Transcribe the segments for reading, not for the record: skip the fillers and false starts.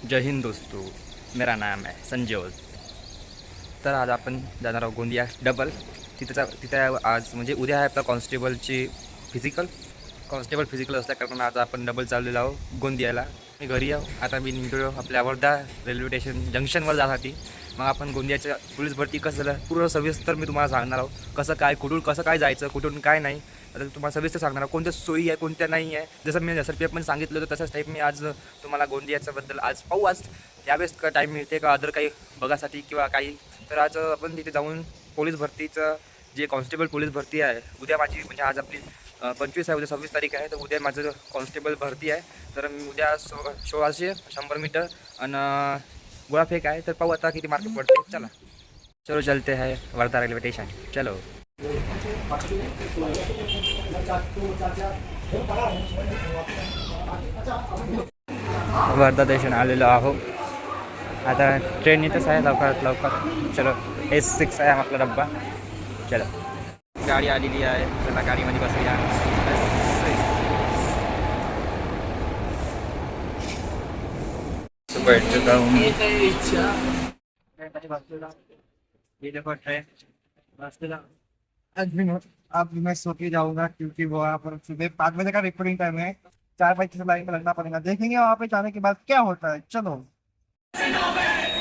जय हिंद दोस्तों, मेरा नाम है संजोल। तर आज आपण जाणार आहोत गोंदिया डबल। तिथे आज म्हणजे उद्या आहे आपला कॉन्स्टेबल फिजिकल असल्या कारण आज आपण डबल चाललेलो आहोत गोंदियाला। मी घरी आहो आता, मी निघलो आपल्या वर्धा रेल्वे स्टेशन जंक्शनवर जाण्यासाठी। मग आपण गोंदियाच्या पोलीस भरती कसं झालं पूर्ण सविस्तर मी तुम्हाला सांगणार आहोत, कसं काय कुठून कसं काय जायचं कुठून काय नाही, आता तुम्हाला सविस्तर सांगणार आहोत कोणत्या सोयी आहे कोणत्या नाही आहे। जसं मी SRPF पण सांगितलं होतं तसंच टाईप मी आज तुम्हाला गोंदियाच्याबद्दल आज पाहू, आज यावेळेस का टाईम मिळते का अदर काही बघासाठी किंवा काही। तर आज आपण तिथे जाऊन पोलीस भरतीचं जे कॉन्स्टेबल पोलीस भरती आहे उद्या माझी, म्हणजे आज आपली 25 आहे, उद्या 26 तारीख आहे, तर उद्या माझं कॉन्स्टेबल भरती आहे। तर मी उद्या 1600 100 मीटर आणि गोळाफेक आहे, तर पाहू आता किती मार्क पडते। चला चलो चलते हैं वर्धा रेलवे स्टेशन, चलो। वर्धा स्टेशन आलेलो आहो आता, ट्रेन इथंच आहे लवकरात लवकर। चलो S6 आहे आपला डब्बा, चलो गाडी आलेली आहे, चला गाडीमध्ये बसूया। बैठ चुका हूँ अब मैं सो के जाऊंगा क्योंकि वहाँ पर सुबह 5 बजे का रिपोर्टिंग टाइम है। 4 बजे से लाइन में लगना पड़ेगा, देखेंगे वहाँ पे जाने के बाद क्या होता है। चलो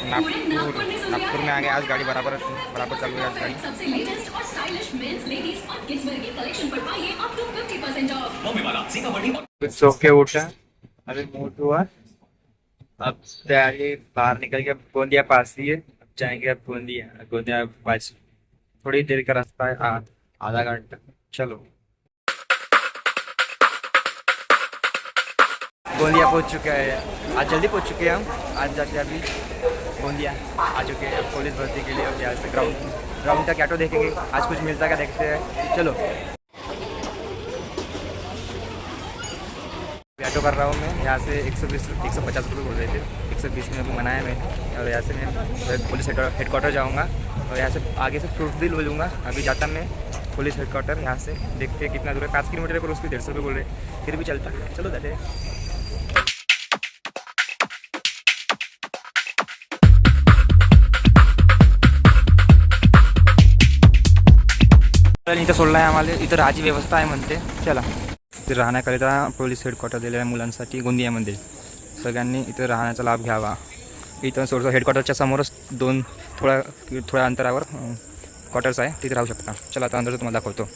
नागपुर में आ गए। आज गाड़ी बराबर चल रही है आज गाड़ी। सबसे लेटेस्ट और स्टाइलिश मेंस लेडीज और किड्स वेयर के कलेक्शन पर पाइए अप टू 50% ऑफ। सो के उठा, अरे मूड हुआ, अब तैयारी बाहर निकल के गोंदिया पास ही है, अब जाएंगे अब गोंदिया पास। थोड़ी देर का रास्ता है, आधा घंटा। चलो गोंदिया पहुंच चुके हैं, आज जल्दी पहुंच चुके हैं हम। आज जाके अभी गोंदिया आ चुके हैं पुलिस भर्ती के लिए। अब यहाँ से ग्राउंड तक ऑटो देखेंगे, आज कुछ मिलता क्या देखते हैं। चलो ऑटो कर रहा हूँ मैं, यहाँ से 150 रुपये बोल रहे थे, 120 में अभी मनाया मैं। और यहाँ से मैं पुलिस हेडक्वार्टर जाऊँगा और यहाँ से आगे से फ्रूट भी ले लूँगा। अभी जाता मैं पुलिस हेडक्वार्टर, यहाँ से देखते हैं कितना दूर है, 5 किलोमीटर पर उसके 150 रुपये बोल रहे, फिर भी चलता है। चलो जाते हैं। इथं सोडलं आहे आम्हाला, इथं राहायची व्यवस्था आहे म्हणते। चला इथे राहण्याकरिता पोलीस हेडक्वार्टर दिलेलं आहे मुलांसाठी गोंदियामध्ये, सगळ्यांनी इथं राहण्याचा लाभ घ्यावा। इथं सोडचं हेडक्वार्टरच्या समोरच थोड्या अंतरावर क्वार्टर्स आहे, तिथे राहू शकता। चला आता अंदर तुम्हाला दाखवतो।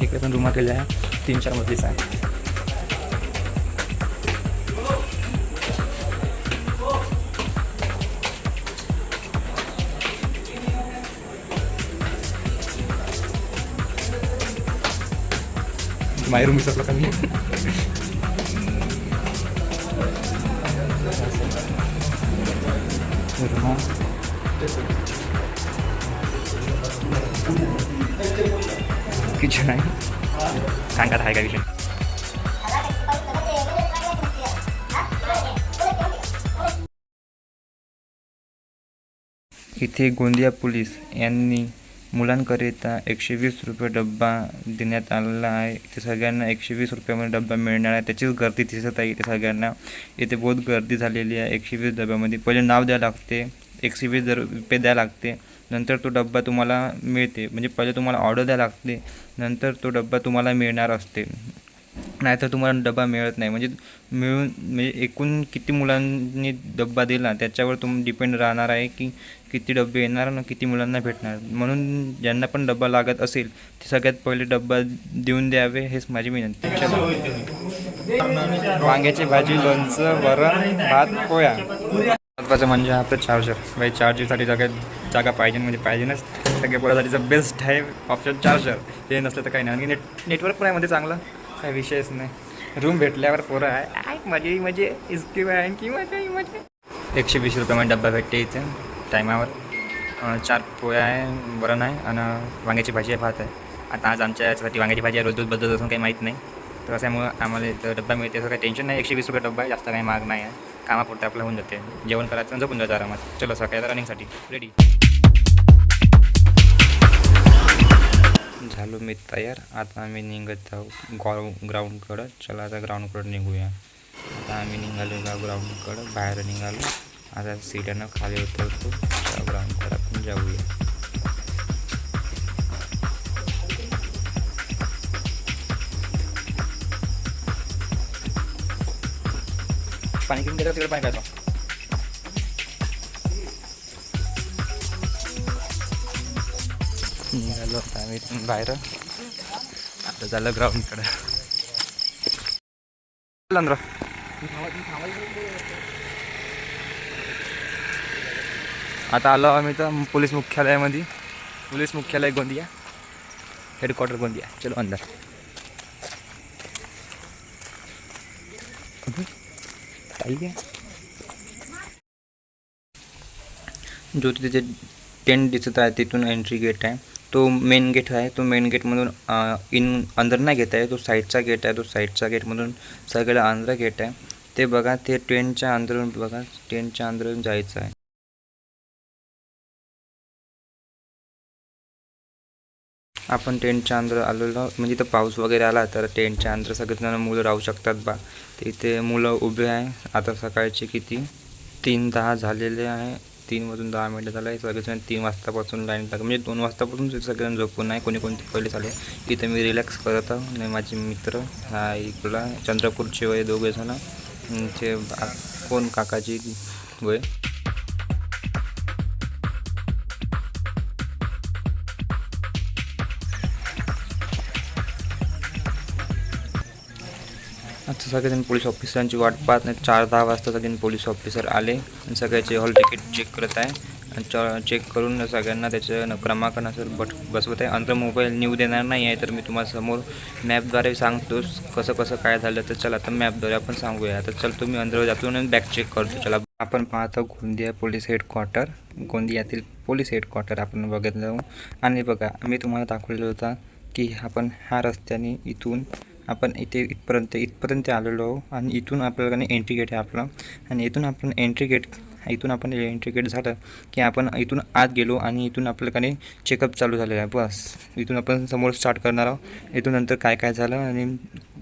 इकडे पण रूम केल्या आहे, 3-4 मजलीचा आहे। माय रूम विसरलो का मी? किचन आहे, सांगत आहे का विषय। इथे गोंदिया पोलीस यांनी मुलांकरिता 120 रुपये डब्बा देण्यात आलेला आहे। इथे सगळ्यांना 120 रुपयामध्ये डब्बा मिळणार आहे, त्याचीच गर्दी दिसत आहे इथे सगळ्यांना। इथे बहुत गर्दी झालेली आहे। 120 डब्यामध्ये पहिले नाव द्यावं लागते, 120 रुपये द्यावं लागते, नंतर तो डब्बा तुम्हाला मिळते। म्हणजे पहिले तुम्हाला ऑर्डर द्यावं लागते, नंतर तो डब्बा तुम्हाला मिळणार असते, नाहीतर तुम्हाला डब्बा मिळत नाही। म्हणजे एकूण किती मुलांनी डब्बा दिला त्याच्यावर डिपेंड राहणार आहे की किती डब्बे येणार आणि किती मुलांना भेटणार। म्हणून ज्यांना पण डब्बा लागत असेल ते सगळ्यात पहिले डब्बा देऊन द्यावे, हेच माझी विनंती। वांग्याची भाजी, लोणचं, वरण, भात, पोळ्या। महत्त्वाचं म्हणजे आपलं चार्जर, बाई चार्जरसाठी जागा पाहिजे, म्हणजे पाहिजेच। सगळ्या पोळ्यासाठीचं बेस्ट आहे ऑप्शन चार्जर, हे नसलं तर काही नाही। आणि नेटवर्क पण आहे मध्ये चांगलं, काही विषयच नाही। रूम भेटल्यावर पोरं आहे म्हणजे इसकी आणखी मजा। 120 रुपयामध्ये डब्बा भेटते इथे टायमावर। 4 पोळ्या आहे, वरण आहे आणि वांग्याची भाजी आहे, भात आहे। आता आज आमच्या याच्यासाठी वांग्याची भाजी आहे, रोज बद्दल असून काही माहीत नाही, तर त्यामुळे आम्हाला डब्बा मिळते, असं काही टेन्शन नाही। 120 रुपये डब्बा आहे, जास्त काही महाग नाही आहे, कामापुरतं आपलं होऊन जाते, जेवण करायचं आणि झोपून जायचं आरामात। चलो सकाळी रनिंगसाठी रेडी। झालो मी तयार. आता आम्ही निघत आहोत ग्राउंडकडं. चला आता ग्राउंडकडं निघूया. आता आम्ही निघालो ग्राउंडकडं, बाहेर निघालो. आता सीटानं खाली उतरतो, ग्राउंडकडं आपण जाऊया. पाणी घेऊन गेलं तिकडे पाणी काढतो. निघालो आता आम्ही बाहेर. आता झालं ग्राउंडकडं. आता आलो आम्ही तर पोलीस मुख्यालयामध्ये. पोलीस मुख्यालय गोंदिया, हेडक्वार्टर गोंदिया. चलो अंदर. जो तिथे टेंट दिसत आहे तिथून एंट्री गेट आहे. तो मेन गेट आहे. तो मेन गेटमधून अंदर नाही घेत आहे. तो साईडचा गेट आहे. तो साईडचा गेटमधून सगळं अंदर गेट आहे. ते बघा, ते टेंटच्या अंदरून बघा, टेंटच्या अंदरून जायचं आहे. आपण टेंटच्या अंदर आलेलो, म्हणजे इथं पाऊस वगैरे आला तर टेंटच्या अंदर सगळेजण मुलं राहू शकतात बा. तर इथे मुलं उभे आहे. आता सकाळचे किती 3:10 झालेले आहे. 3:10 झालं आहे. सगळेजण 3 वाजतापासून लाईन लागली, म्हणजे 2 वाजतापासून सगळेजण झोपून आहे. कोणी पहिले झाले. इथं मी रिलॅक्स करत आहो. आणि माझे मित्र हा इकडला चंद्रपूरचे वय 2 जण. ते कोण काकाची वय. आता सगळेजण पोलीस ऑफिसरांची वाट पाहत नाही. 4:10 वाजता सगळे पोलीस ऑफिसर आले आणि सगळ्याचे हॉल तिकीट चेक करत आहे. चेक करून सगळ्यांना त्याचं क्रमांकानुसार बसवत आहे. अंदर मोबाईल न्यू देणार नाही आहे. तर मी तुम्हाला समोर मॅपद्वारे सांगतोस कसं कसं काय झालं. तर चला आता मॅपद्वारे आपण सांगूया. तर चल तुम्ही अंदर जातो आणि बॅक चेक करतो. चला आपण पाहतो गोंदिया पोलीस हेडक्वार्टर. गोंदियातील पोलीस हेडक्वार्टर आपण बघत जाऊ. आणि बघा, मी तुम्हाला दाखवलेलं होता की आपण ह्या रस्त्याने इथून आपण इथपर्यंत आलेलो आहो. आणि इथून आपल्याला एंट्री गेट आहे आपलं. आणि इथून आपण एंट्री गेट झालं की आपण इथून आत गेलो. आणि इथून आपल्याकडे चेकअप चालू झालेलं आहे. बस इथून आपण समोर स्टार्ट करणार आहोत. इथून नंतर काय काय झालं आणि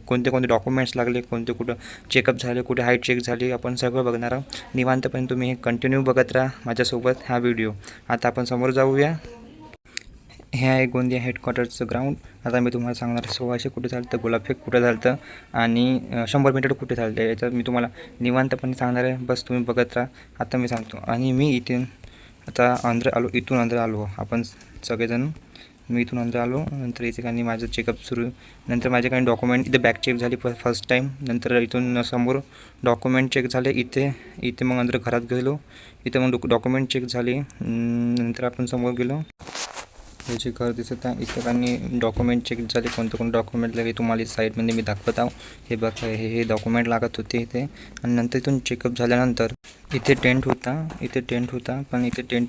कोणते डॉक्युमेंट्स लागले, कुठं चेकअप झाले, कुठे हाईट चेक झाली, आपण सगळं बघणार आहोत. निवांतपर्यंत तुम्ही हे कंटिन्यू बघत राहा माझ्यासोबत हा व्हिडिओ. आता आपण समोर जाऊया. हे आहे गोंदिया हेडक्वार्टरचं ग्राउंड. आता मी तुम्हाला सांगणार 1600 कुठे झालं तर, गुलाबफेक कुठे झालं तर, आणि 100 मीटर कुठे झालं आहे. याचं मी तुम्हाला निवांतपणे सांगणार आहे. बस तुम्ही बघत राहा. आता मी सांगतो. आणि मी इथून आता इथून अंदर आलो आपण सगळेजण. मी इथून अंदर आलो. नंतर इथे काही माझं चेकअप सुरू. नंतर माझे काही डॉक्युमेंट इथे बॅक चेक झाली फर्स्ट टाईम. नंतर इथून समोर डॉक्युमेंट चेक झाले. इथे मग अंदर घरात गेलो. इथे मग डॉक्युमेंट चेक झाले. नंतर आपण समोर गेलो. हे जे घर दिसत आहे इथं काही डॉक्युमेंट चेक झाले. कोणते डॉक्युमेंट लागले तुम्हाला साईडमध्ये मी दाखवत आहो. हे बघा, हे डॉक्युमेंट लागत होते इथे. आणि नंतर इथून चेकअप झाल्यानंतर इथे टेंट होता. पण इथे टेंट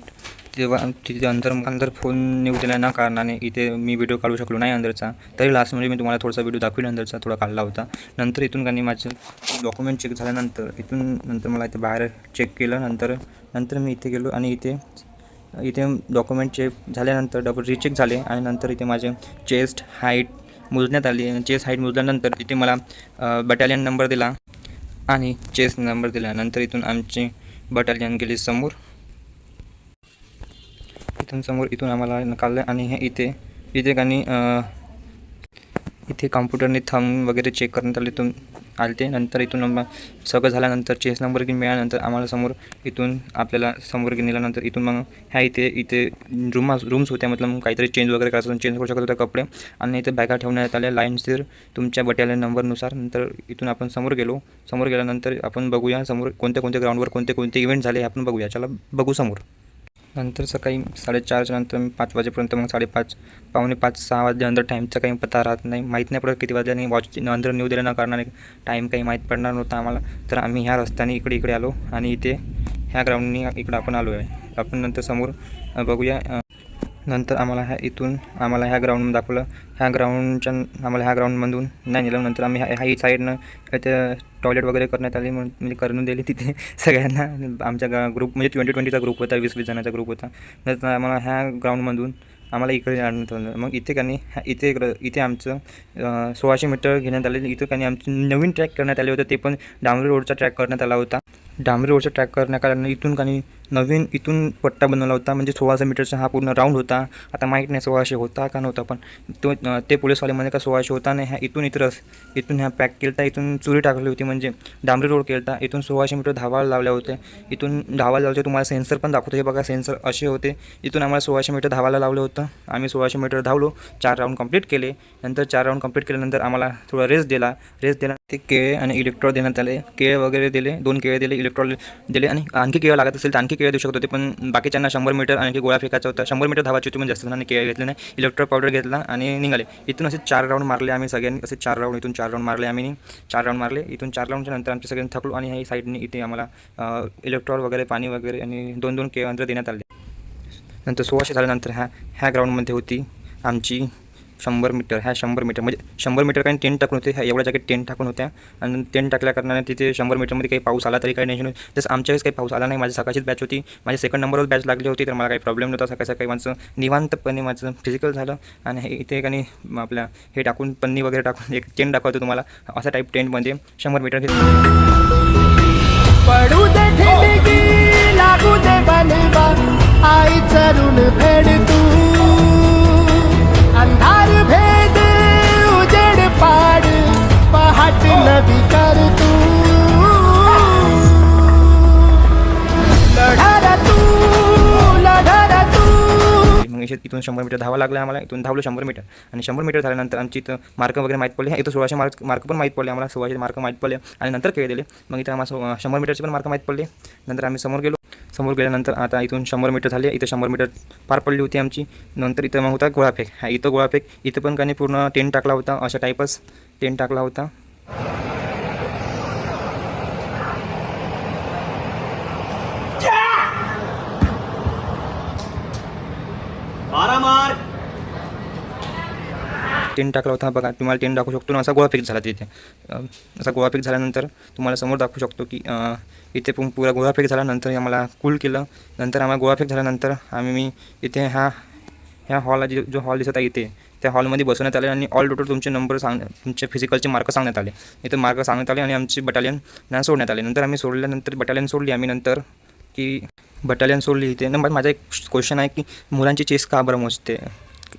तेव्हा तिथे अंदर फोन निघू दिला ना कारणाने इथे मी व्हिडिओ काढू शकलो नाही अंदरचा. तरी लास्टमध्ये मी तुम्हाला थोडासा व्हिडिओ दाखवेल अंदरचा, थोडा काढला होता. नंतर इथून काही माझं डॉक्युमेंट चेक झाल्यानंतर नंतर मला इथे बाहेर चेक केलं. नंतर मी इथे गेलो. आणि इथे डॉक्युमेंट चेक झाल्यानंतर डबल रीचेक झाले. आणि नंतर इथे माझे चेस्ट हाईट मोजण्यात आली. चेस्ट हाईट मोजल्यानंतर इथे मला बटालियन नंबर दिला आणि चेस्ट नंबर दिला. नंतर इथून आमची बटालियन गेली समोर. इथून आम्हाला निकाललं. आणि हे इथे काही इथे कॉम्प्युटरने थंब वगैरे चेक करण्यात आले. नंतर इथून सगळं झाल्यानंतर चेस नंबर घेऊन मिळाल्यानंतर आम्हाला आपल्याला समोर घेऊन नेल्यानंतर इथून मग ह्या इथे रूम्स होत्या. मतलब मग काहीतरी चेंज वगैरे करायचं, चेंज करू शकत होता कपडे. आणि इथे बॅगा ठेवण्यात आल्या लाईनशीर तुमच्या बटालियन नंबरनुसार. नंतर इथून आपण समोर गेल्यानंतर आपण बघूया समोर कोणत्या ग्राउंडवर कोणते इव्हेंट झाले आपण बघूया. चला बघू समोर. नंतर सकाळी 4:30च्या नंतर 5 वाजेपर्यंत, मग 5:30 पावणे 5-6 वाजल्यानंतर टाईमचा काही पत्ता राहत नाही, माहीत नाही पडत किती वाजल्याने. वॉच अंदर न्यू दिल्या ना कारणाने टाईम काही माहीत पडणार नव्हता आम्हाला. तर आम्ही ह्या रस्त्याने इकडे आलो. आणि इथे ह्या ग्राउंडनी इकडं आपण आलो आहे. आपण नंतर समोर बघूया. नंतर आम्हाला ह्या ग्राउंड दाखवलं. आम्हाला ह्या ग्राउंडमधून नाही नेलं. नंतर आम्ही ह्या साईडनं इथे टॉयलेट वगैरे करण्यात आली, म्हणजे करून दिली तिथे सगळ्यांना. आमच्या ग्रुप म्हणजे 20-20चा ग्रुप होता, 20-20 जणांचा ग्रुप होता. नंतर आम्हाला ह्या ग्राउंडमधून आम्हाला इकडे आणण्यात आलं. मग इथे काही इथे आमचं 1600 मीटर घेण्यात आले. इथं काही आमचे नवीन ट्रॅक करण्यात आले होते, ते पण डांबरी रोडचा ट्रॅक करण्यात आला होता. डांबरी रोडचा ट्रॅक करण्या कारण इथून काही नवीन इथून पट्टा बनवला होता, म्हणजे 1600 मीटरचा हा पूर्ण राऊंड होता. आता माहीत नाही 1600 होता का नव्हता, पण ते पोलीसवाले म्हणे का 1600 होता. नाही ह्या इथून ह्या पॅक केलता, इथून चुरी टाकली होती, म्हणजे डांबरी रोड केलता. इथून 1600 मीटर धावायला लावले होते. इथून धावायला लावले तुम्हाला सेन्सर पण दाखवतो. हे बघा सेन्सर असे होते. इथून आम्हाला 1600 मीटर धावायला लावलं होतं. आम्ही 1600 मीटर धावलो, 4 राऊंड कंप्लीट केले. नंतर 4 राऊंड कंप्लीट केल्यानंतर आम्हाला थोडा रेस दिला. ते केळे आणि इलेक्ट्रॉल देण्यात आले. केळे वगैरे दिले, 2 केळे दिले, इलेक्ट्रॉल दिले, आणि आणखी केळं लागत असेल तर आणखी केळं देऊ शकत होते. पण बाकीच्यांना 100 मीटर आणखी गोळा फेकायचा होता. 100 मीटर धावायची होती, पण जास्त जणांनी केळं घेतले नाही. इलेक्ट्रॉल पावडर घेतला आणि निघाले. इथून असे 4 राऊंड मारले आम्ही सगळ्यांनी. असे 4 राऊंड इथून 4 राऊंड मारले आम्ही. 4 राऊंड मारले. इथून 4 राऊंडच्या नंतर आमच्या सगळ्यांनी थकलो, आणि ह्या साईडने इथे आम्हाला इलेक्ट्रॉल वगैरे पाणी वगैरे आणि 2-2 केळं अंतर देण्यात आले. नंतर 1600 झाल्यानंतर ह्या ग्राउंडमध्ये होती आमची 100 मीटर. ह्या 100 मीटर म्हणजे 100 मीटर काही टेंट टाकून होते. ह्या एवढ्या जागेत टेंट टाकून होत्या, आणि टेंट टाकल्या कारणाने तिथे 100 मीटरमध्ये काही पाऊस आला तरी काही टेन्शन होतं. तसं आमच्या वेळेस काही पाऊस आला नाही. माझी सकाळचीच बॅच होती, माझी सेकंड नंबरवर बॅच लागली होती, तर मला काही प्रॉब्लेम नव्हता. सकाळी माझं निवांतपणे माझं फिजिकल झालं. आणि इथे काही आपल्या हे टाकून पन्नी वगैरे टाकून एक टेंट दाखवतो तुम्हाला. असा टाईप टेंटमध्ये 100 मीटर पडू दे ठिणगी लागू दे बनवा आई चरून फेड तू अंधार भेद उजेड पाड पहाट नवी कर तू लढा तू. मग इथून 100 मीटर धावा लागला आम्हाला. इथून धावलो 100 मीटर, आणि 100 मीटर झाल्यानंतर आमची इथं मार्क वगैरे माहीत पडले. इथं 1600 मार्क पण माहीत पडले आम्हाला. 1600 मार्क माहीत पडले, आणि नंतर केळे दिले. मग इथं आम्हाला 100 मीटरचे पण मार्क माहीत पडले. नंतर आम्ही समोर गेल्यानंतर आता इथून 100 मीटर झाले. इथं 100 मीटर पार पडली होती आमची. नंतर इथं मग होता गोळाफेक. इथं गोळाफेक. इथं पण काही पूर्ण टेंट टाकला होता, अशा टाईपच टेंट टाकला होता. टेंट टाकला होता बघा, तुम्हाला टेंट दाखवू शकतो ना. असा गोळाफेक झाला तिथे. असा गोळाफेक झाल्यानंतर तुम्हाला समोर दाखवू शकतो की इथे पण पुरा गोळाफेक झाल्यानंतर आम्हाला कूल केलं. नंतर आम्हाला गोळाफेक झाल्यानंतर मी इथे ह्या हॉलला जो हॉल दिसत आहे इथे, त्या हॉलमध्ये बसवण्यात आले, आणि ऑल टोटल तुमचे नंबर तुमचे फिजिकलचे मार्क सांगण्यात आले. इथं मार्क सांगण्यात आले, आणि आमची बटालियन सोडण्यात आले. नंतर आम्ही सोडल्यानंतर बटालियन सोडली आम्ही. नंतर की बटालियन सोडली इथे. नंतर माझा एक क्वेश्चन आहे की मुलांची चेस का बरं मोजते,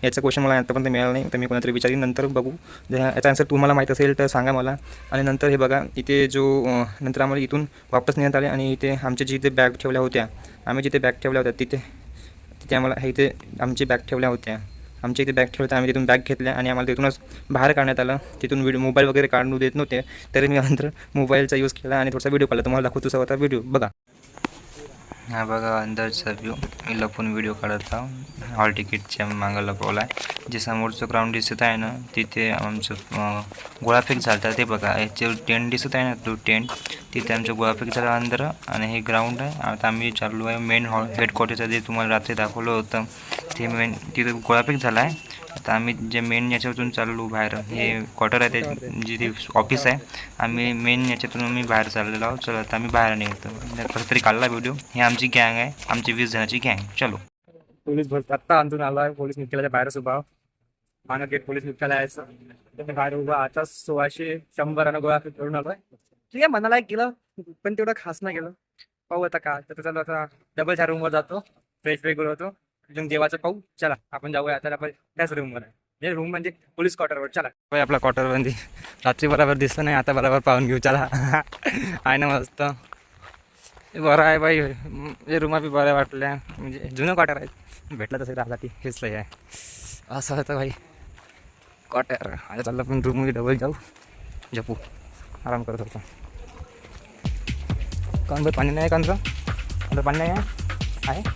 याचा क्वेश्चन मला आतापर्यंत मिळाला नाही, तर मी कोणातरी विचारीन. नंतर बघू. जर याचा आन्सर तुम्हाला माहीत असेल तर सांगा मला. आणि नंतर हे बघा इथे नंतर आम्हाला इथून वापस नेण्यात आले, आणि इथे आमच्या जिथे बॅग ठेवल्या होत्या, आम्ही जिथे बॅग ठेवल्या होत्या तिथे आम्हाला इथे आमची बॅग ठेवल्या होत्या. आमच्या इथे बॅग ठेवल्या, आम्ही तिथून बॅग घेतल्या, आणि आम्हाला तिथूनच बाहेर काढण्यात आलं. तिथून मोबाईल वगैरे काढून देत नव्हते, तरी मी नंतर मोबाईलचा यूज केला आणि थोडासा व्हिडिओ काढला. तुम्हाला दाखवतो तसा होता व्हिडिओ बघा. हा बघा अंदरचा व्ह्यू. मी लपून व्हिडिओ काढत आहो. हॉल तिकीटच्या मागं लपवला आहे. जे समोरचं ग्राउंड दिसत आहे ना, तिथे आमचं गोळाफेक झालं. ते बघा याचे टेंट दिसत आहे ना, तो टेंट तिथे आमचं गोळाफेक झालं अंदर, आणि हे ग्राउंड आहे. आता आम्ही चाललो आहे मेन हेडक्वार्टरचं, जे तुम्हाला रात्री दाखवलं होतं ते मेन. तिथे गोळाफेक झाला आहे. आता आम्ही जे मेन याच्यातून चाललो बाहेर. हे क्वार्टर आहे, ते जिथे ऑफिस आहे. आम्ही मेन याच्यातून मी बाहेर चाललेलो आहोत. चला आता आम्ही बाहेर निघतो. कसं तरी काढला व्हिडिओ. ही आमची गँग आहे, आमची 20 जणांची गँग. चलो. पोलीस भरती आत्ता आणून आलो आहे. पोलीस मुख्यालयाच्या बाहेरच उभा. मागं गेट पोलीस मुख्यालयाचं बाहेर उभा. आता 1600 100 आणि गोळा करून आलो आहे. ठीक आहे, मनाला केलं, पण तेवढं खास नाही केलं. पाहू आता का. तर चला आता डबलच्या रूमवर जातो, फ्रेश वेगळं होतो, अजून देवाचं पाहू. चला आपण जाऊया आता आपण त्याच रूमवर आहे. म्हणजे रूम म्हणजे पोलीस क्वार्टरवर. चला आपला क्वार्टरमध्ये रात्री बरोबर दिसलं नाही, आता बरोबर पाहून घेऊ. चला. आहे ना मस्त, बरं आहे बाई. म्हणजे रूमा बी बऱ्या वाटल्या, म्हणजे जुनं क्वार्टर आहे. भेटलं तसं राहसाठी हेच लय आहे. असं होतं भाई क्वार्टर. आता चाललं पण रूममध्ये डबल जाऊ, झोपू, आराम करत होतो. कान भाई पाणी नाही, कांचं पाणी नाही आहे.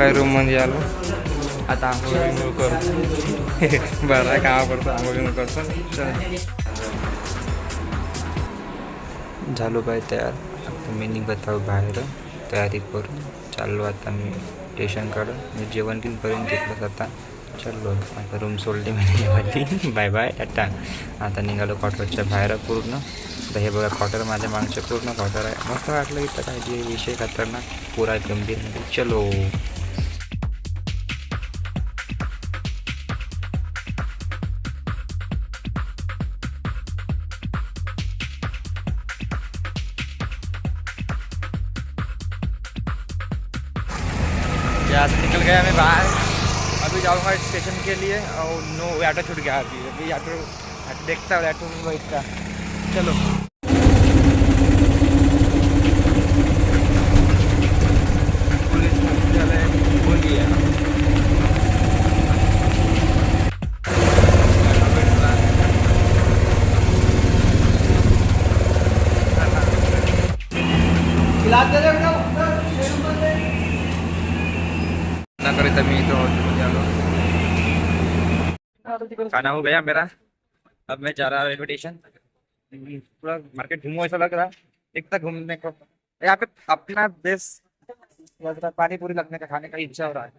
काय रूम मध्ये आलो. आता आंघोळ करतो. बरं आहे का करतो, आंघोळ करतो. झालो बाय तयार. आता मी निघत आहो बाहेर तयारी करून. चाललो आता मी स्टेशनकडं. मी जेवण घेऊन करून घेतलं आता. चाललो आता रूम सोडली मी. Bye bye Tata. आता निघालो क्वार्टरच्या बाहेर पूर्ण. तर हे बघा क्वार्टर माझ्या मागचे पूर्ण क्वार्टर आहे. मस्त वाटलं इथं काय जे विषय खतरनाक पुरा गंभीर. चलो यहाँ से निकल गया मैं बाहर. अभी जाऊँगा स्टेशन के लिए. और नो ऑटो छूट गया. अभी ऑटो देखता हूँ ऑटो में बैठता. चलो पुलिस मुख्यालय गोंदिया. करीता मैं तो खाना हो गया मेरा. अब मैं जा रहा रेलवे स्टेशन. पूरा मार्केट घूमो ऐसा लग रहा. इतना घूमने को यहाँ पे अपना देश लग रहा. पानी पूरी लगने का खाने का इच्छा हो रहा है.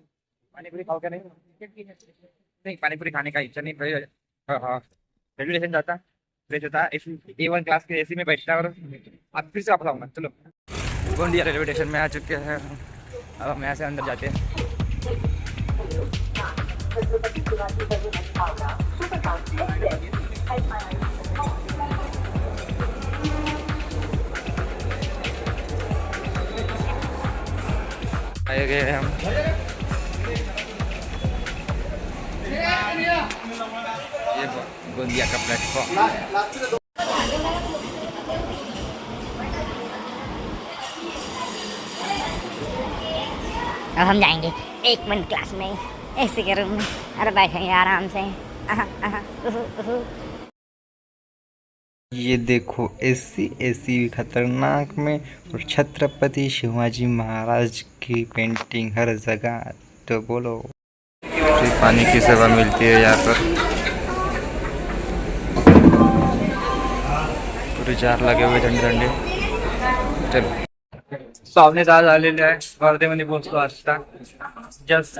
पानी पूरी खाओ क्या? नहीं पानी पूरी खाने का इच्छा नहीं. हाँ हाँ रेलवे स्टेशन जाता फ्रेश होता. A1 क्लास के AC में बैठता और अब फिर से वापस आऊँगा. चलो गोंदिया रेलवे स्टेशन में आ चुके हैं. अब हम यहाँ से अंदर जाते हैं. आए गए हम. ये गोंदिया का प्लेटफॉर्म. अब हम जाएंगे 1 मिनट क्लास में ऐसे के रूम में. अरे बैठेंगे आराम से. ये देखो एसी खतरनाक में. और छत्रपति शिवाजी महाराज की पेंटिंग हर जगह. तो बोलो फ्री पानी की सेवा मिलती है यहाँ पर. पूरे जार लगे हुए ठंडे. चल पाहुणे 6 झालेले आहे. वर्धेमध्ये पोहोचलो आता जस्ट.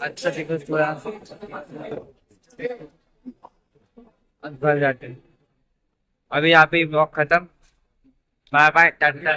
अच्छा दिवस थोड़ा घर जाते हैं. अभी यहाँ पे ब्लॉग खत्म. Bye bye Tata.